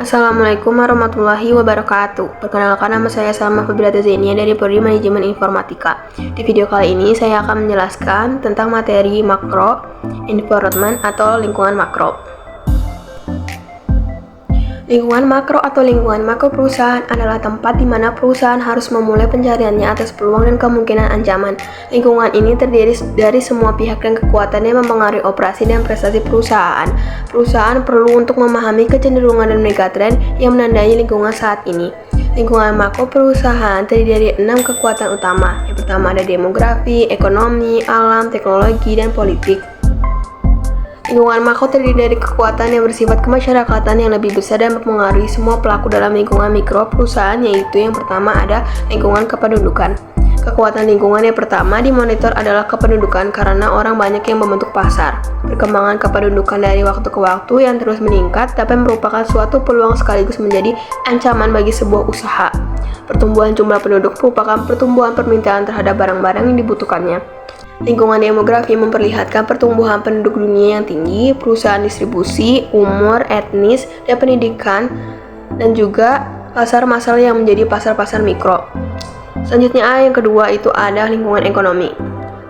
Assalamualaikum warahmatullahi wabarakatuh. Perkenalkan, nama saya Salma Febriata Zenia dari Prodi Manajemen Informatika. Di video kali ini saya akan menjelaskan tentang materi makro, environment atau lingkungan makro. Lingkungan makro atau lingkungan makro perusahaan adalah tempat di mana perusahaan harus memulai pencariannya atas peluang dan kemungkinan ancaman. Lingkungan ini terdiri dari semua pihak dan kekuatan yang mempengaruhi operasi dan prestasi perusahaan. Perusahaan perlu untuk memahami kecenderungan dan megatrend yang menandai lingkungan saat ini. Lingkungan makro perusahaan terdiri dari 6 kekuatan utama. Yang pertama ada demografi, ekonomi, alam, teknologi, dan politik. Lingkungan makro terdiri dari kekuatan yang bersifat kemasyarakatan yang lebih besar dan mempengaruhi semua pelaku dalam lingkungan mikro perusahaan, yaitu yang pertama ada lingkungan kependudukan. Kekuatan lingkungan yang pertama dimonitor adalah kependudukan karena orang banyak yang membentuk pasar. Perkembangan kependudukan dari waktu ke waktu yang terus meningkat dapat merupakan suatu peluang sekaligus menjadi ancaman bagi sebuah usaha. Pertumbuhan jumlah penduduk merupakan pertumbuhan permintaan terhadap barang-barang yang dibutuhkannya. Lingkungan demografi memperlihatkan pertumbuhan penduduk dunia yang tinggi, perusahaan distribusi, umur, etnis, dan pendidikan, dan juga pasar massal yang menjadi pasar-pasar mikro. Selanjutnya yang kedua itu ada lingkungan ekonomi.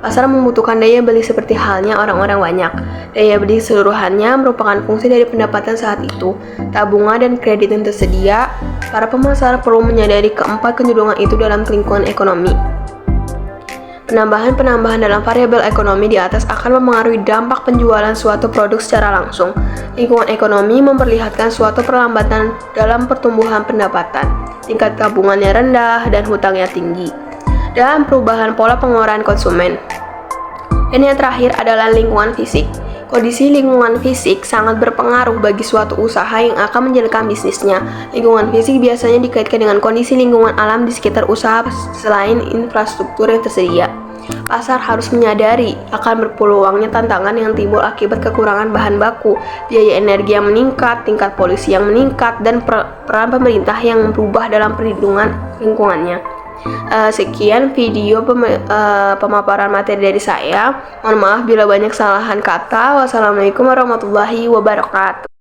Pasar membutuhkan daya beli seperti halnya orang-orang banyak. Daya beli seluruhannya merupakan fungsi dari pendapatan saat itu. Tabungan dan kredit yang tersedia, para pemasar perlu menyadari keempat kecenderungan itu dalam lingkungan ekonomi. Penambahan dalam variabel ekonomi di atas akan mempengaruhi dampak penjualan suatu produk secara langsung. Lingkungan ekonomi memperlihatkan suatu perlambatan dalam pertumbuhan pendapatan, tingkat tabungannya rendah, dan hutangnya tinggi, dan perubahan pola pengeluaran konsumen. Dan yang terakhir adalah lingkungan fisik. Kondisi lingkungan fisik sangat berpengaruh bagi suatu usaha yang akan menjalankan bisnisnya. Lingkungan fisik biasanya dikaitkan dengan kondisi lingkungan alam di sekitar usaha selain infrastruktur yang tersedia. Pasar harus menyadari akan berpeluangnya tantangan yang timbul akibat kekurangan bahan baku, biaya energi yang meningkat, tingkat polusi yang meningkat, dan peran pemerintah yang berubah dalam perlindungan lingkungannya. Sekian video pemaparan materi dari saya. Mohon maaf bila banyak kesalahan kata. Wassalamualaikum warahmatullahi wabarakatuh.